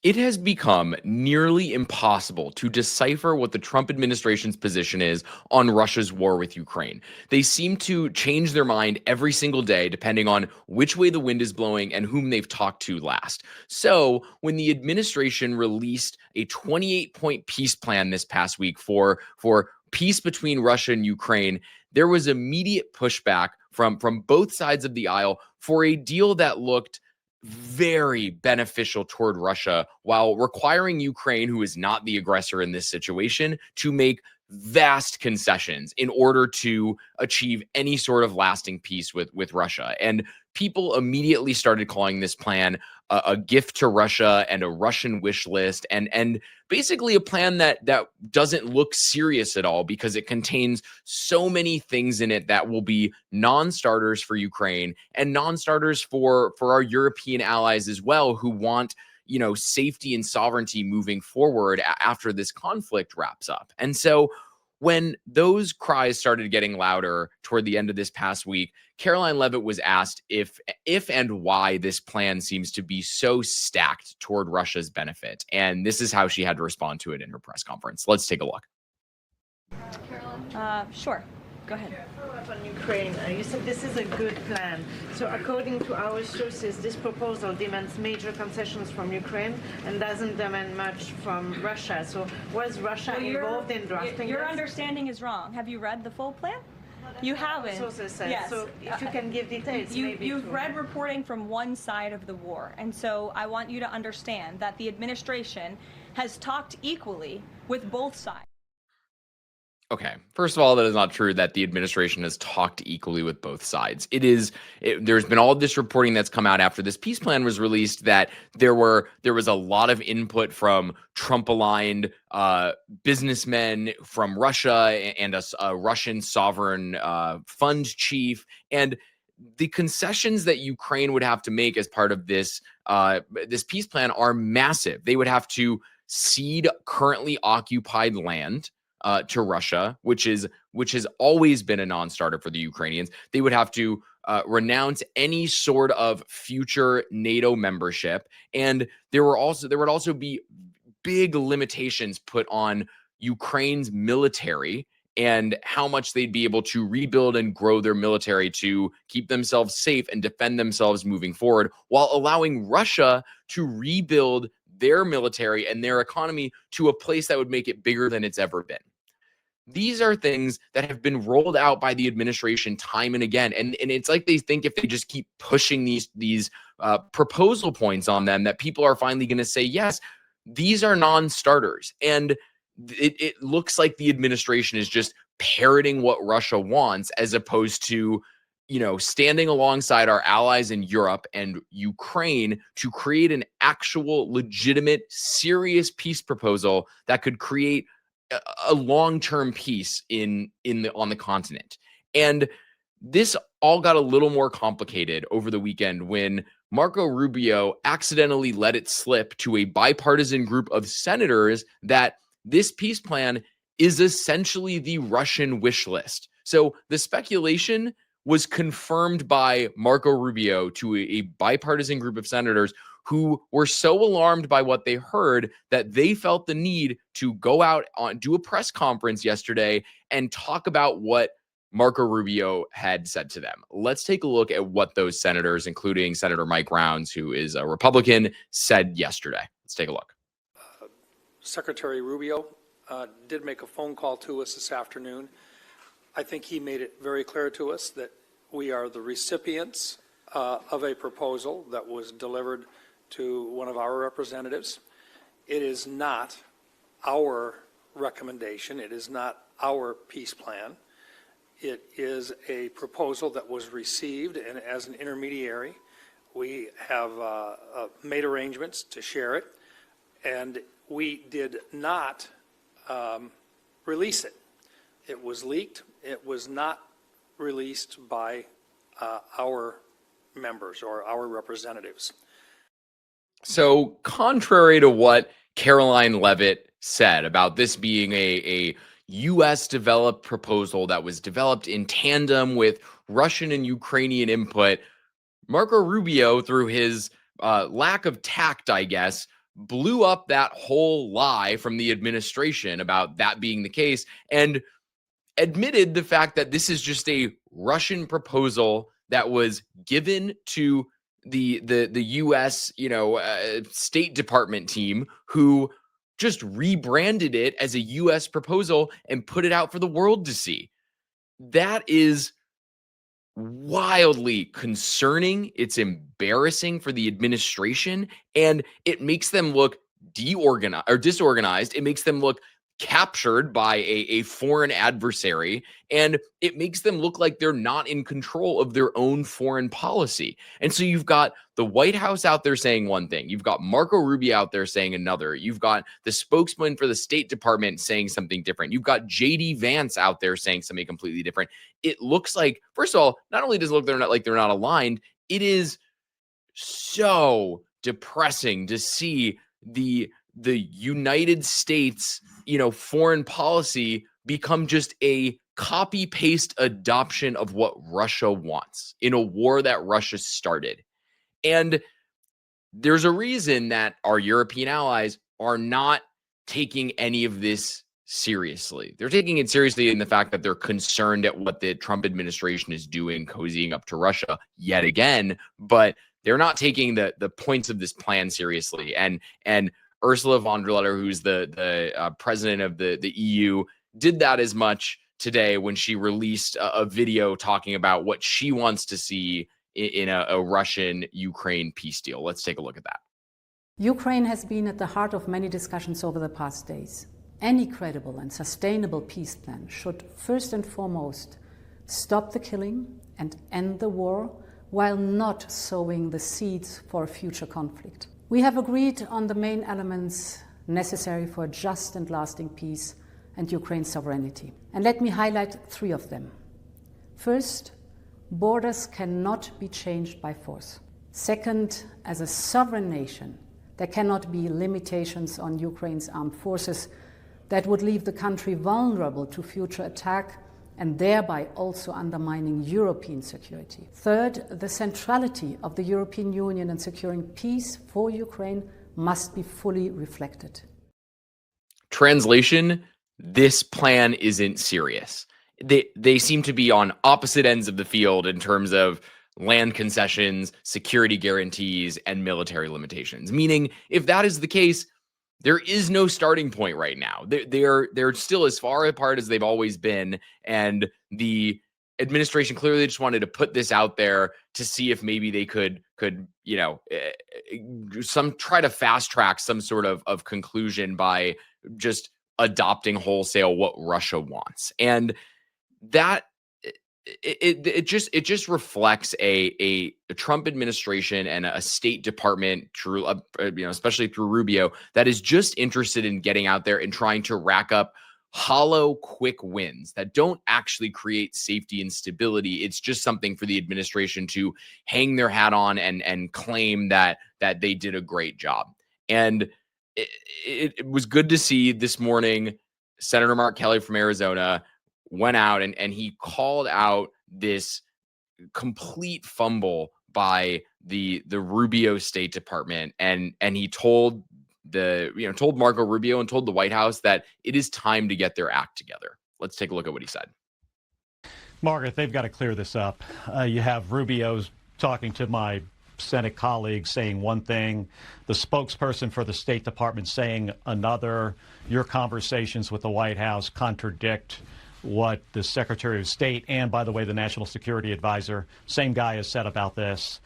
It has become nearly impossible to decipher what the Trump administration's position is on Russia's war with Ukraine. They seem to change their mind every single day, depending on which way the wind is blowing and whom they've talked to last. So, when the administration released a 28-point peace plan this past week for peace between Russia and Ukraine, there was immediate pushback from both sides of the aisle for a deal that looked very beneficial toward Russia while requiring Ukraine, who is not the aggressor in this situation, to make vast concessions in order to achieve any sort of lasting peace with Russia. And people immediately started calling this plan a gift to Russia and a Russian wish list, and basically a plan that doesn't look serious at all because it contains so many things in it that will be non-starters for Ukraine and non-starters for our European allies as well, who want safety and sovereignty moving forward after this conflict wraps up. And so when those cries started getting louder toward the end of this past week, Caroline Leavitt was asked if and why this plan seems to be so stacked toward Russia's benefit. And this is how she had to respond to it in her press conference. Let's take a look. Sure. Go ahead. Follow up on Ukraine. You said this is a good plan. So according to our sources, this proposal demands major concessions from Ukraine and doesn't demand much from Russia. So was Russia involved in drafting Your this? understanding is wrong. Have you read the full plan? You haven't. Sources said. Yes. So if you can give details, maybe. You've read reporting from one side of the war. And so I want you to understand that the administration has talked equally with both sides. Okay. First of all, that is not true that the administration has talked equally with both sides. There's been all this reporting that's come out after this peace plan was released that there was a lot of input from Trump-aligned businessmen from Russia and a Russian sovereign fund chief. And the concessions that Ukraine would have to make as part of this peace plan are massive. They would have to cede currently occupied land to Russia, which has always been a non-starter for the Ukrainians. They would have to renounce any sort of future NATO membership, and there would also be big limitations put on Ukraine's military and how much they'd be able to rebuild and grow their military to keep themselves safe and defend themselves moving forward, while allowing Russia to rebuild their military and their economy to a place that would make it bigger than it's ever been. These are things that have been rolled out by the administration time and again. And it's like they think if they just keep pushing these proposal points on them, that people are finally going to say, yes, these are non-starters. And it looks like the administration is just parroting what Russia wants, as opposed to standing alongside our allies in Europe and Ukraine to create an actual, legitimate, serious peace proposal that could create a long-term peace on the continent. And this all got a little more complicated over the weekend when Marco Rubio accidentally let it slip to a bipartisan group of senators that this peace plan is essentially the Russian wish list. So the speculation was confirmed by Marco Rubio to a bipartisan group of senators who were so alarmed by what they heard that they felt the need to go out do a press conference yesterday and talk about what Marco Rubio had said to them. Let's take a look at what those senators, including Senator Mike Rounds, who is a Republican, said yesterday. Let's take a look. Secretary Rubio did make a phone call to us this afternoon. I think he made it very clear to us that we are the recipients of a proposal that was delivered to one of our representatives. It is not our recommendation. It is not our peace plan. It is a proposal that was received, and as an intermediary, we have made arrangements to share it, and we did not release it. It was leaked. It was not released by our members or our representatives. So contrary to what Caroline Leavitt said about this being a U.S. developed proposal that was developed in tandem with Russian and Ukrainian input, Marco Rubio, through his lack of tact, I guess, blew up that whole lie from the administration about that being the case and admitted the fact that this is just a Russian proposal that was given to the US, State Department team, who just rebranded it as a US proposal and put it out for the world to see. That is wildly concerning. It's embarrassing for the administration, and it makes them look disorganized. It makes them look captured by a foreign adversary, and it makes them look like they're not in control of their own foreign policy. And so you've got the White House out there saying one thing, you've got Marco Rubio out there saying another, you've got the spokesman for the State Department saying something different, you've got JD Vance out there saying something completely different. It looks like, first of all, not only does it look they're not aligned, it is so depressing to see the United States, foreign policy become just a copy paste adoption of what Russia wants in a war that Russia started. And there's a reason that our European allies are not taking any of this seriously. They're taking it seriously in the fact that they're concerned at what the Trump administration is doing, cozying up to Russia yet again, but they're not taking the points of this plan seriously. And Ursula von der Leyen, who's the president of the EU, did that as much today when she released a video talking about what she wants to see in a Russian-Ukraine peace deal. Let's take a look at that. Ukraine has been at the heart of many discussions over the past days. Any credible and sustainable peace plan should first and foremost stop the killing and end the war while not sowing the seeds for a future conflict. We have agreed on the main elements necessary for a just and lasting peace and Ukraine's sovereignty. And let me highlight 3 of them. First, borders cannot be changed by force. Second, as a sovereign nation, there cannot be limitations on Ukraine's armed forces that would leave the country vulnerable to future attack and thereby also undermining European security. Third, the centrality of the European Union in securing peace for Ukraine must be fully reflected. Translation, this plan isn't serious. They seem to be on opposite ends of the field in terms of land concessions, security guarantees, and military limitations. Meaning, if that is the case, there is no starting point right now. They're still as far apart as they've always been, and the administration clearly just wanted to put this out there to see if maybe they could try to fast track some sort of conclusion by just adopting wholesale what Russia wants. And that it just reflects a Trump administration and a State Department, especially through Rubio, that is just interested in getting out there and trying to rack up hollow, quick wins that don't actually create safety and stability. It's just something for the administration to hang their hat on and claim that they did a great job. And it was good to see this morning Senator Mark Kelly from Arizona went out and he called out this complete fumble by the Rubio State Department, and he told Marco Rubio and told the White House that it is time to get their act together. Let's take a look at what he said. Margaret, they've got to clear this up. You have Rubio's talking to my Senate colleagues saying one thing, the spokesperson for the State Department saying another. Your conversations with the White House contradict what the Secretary of State and, by the way, the National Security Advisor, same guy, has said about this.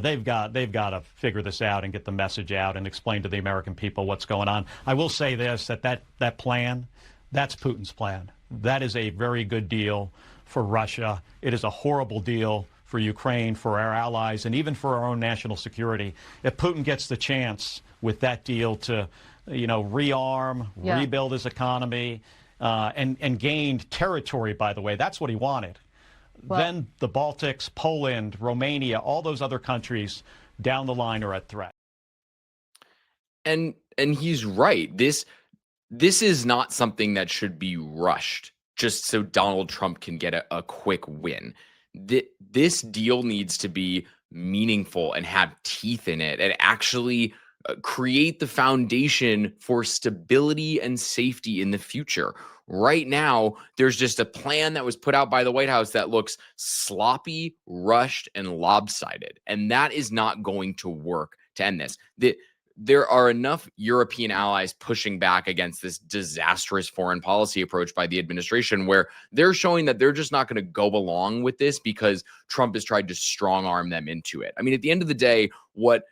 They've got to figure this out and get the message out and explain to the American people what's going on. I will say this, that plan, that's Putin's plan. That is a very good deal for Russia. It is a horrible deal for Ukraine, for our allies, and even for our own national security. If Putin gets the chance with that deal to, rearm, rebuild his economy, and gained territory, by the way, that's what he wanted. Well, then the Baltics, Poland, Romania, all those other countries down the line are at threat. And he's right. This is not something that should be rushed just so Donald Trump can get a quick win. This deal needs to be meaningful and have teeth in it and actually create the foundation for stability and safety in the future. Right now, there's just a plan that was put out by the White House that looks sloppy, rushed, and lopsided. And that is not going to work to end this. There are enough European allies pushing back against this disastrous foreign policy approach by the administration where they're showing that they're just not going to go along with this because Trump has tried to strong arm them into it. I mean, at the end of the day, what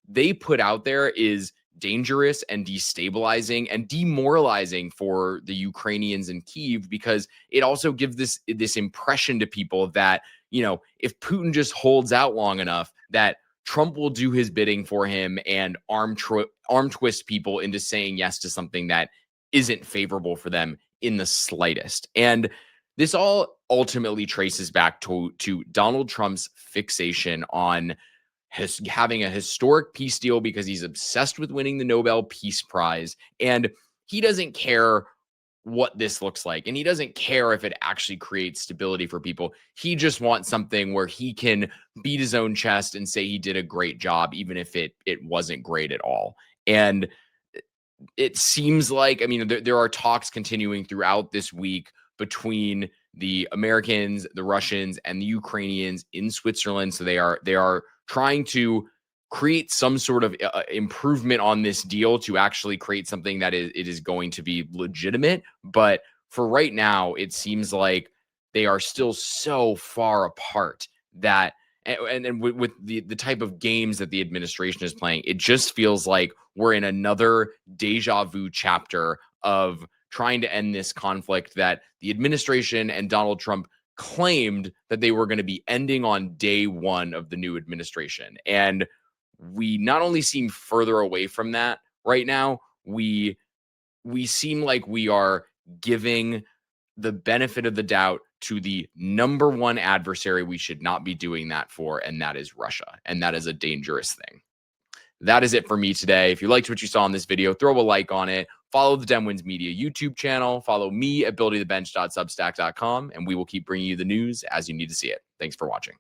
they put out there is dangerous and destabilizing and demoralizing for the Ukrainians in Kyiv, because it also gives this impression to people that, you know, if Putin just holds out long enough, that Trump will do his bidding for him and arm twist people into saying yes to something that isn't favorable for them in the slightest. And this all ultimately traces back to Donald Trump's fixation on having a historic peace deal because he's obsessed with winning the Nobel Peace Prize. And he doesn't care what this looks like. And he doesn't care if it actually creates stability for people. He just wants something where he can beat his own chest and say he did a great job, even if it wasn't great at all. And it seems like, I mean, there are talks continuing throughout this week between the Americans, the Russians, and the Ukrainians in Switzerland. So they are trying to create some sort of improvement on this deal to actually create something that it is going to be legitimate. But for right now, it seems like they are still so far apart that, and with the type of games that the administration is playing, it just feels like we're in another deja vu chapter of trying to end this conflict that the administration and Donald Trump claimed that they were going to be ending on day one of the new administration. And we not only seem further away from that right now, we seem like we are giving the benefit of the doubt to the number one adversary we should not be doing that for, and that is Russia. And that is a dangerous thing. That is it for me today. If you liked what you saw in this video, throw a like on it. Follow the Demwins Media YouTube channel. Follow me at buildythebench.substack.com, and we will keep bringing you the news as you need to see it. Thanks for watching.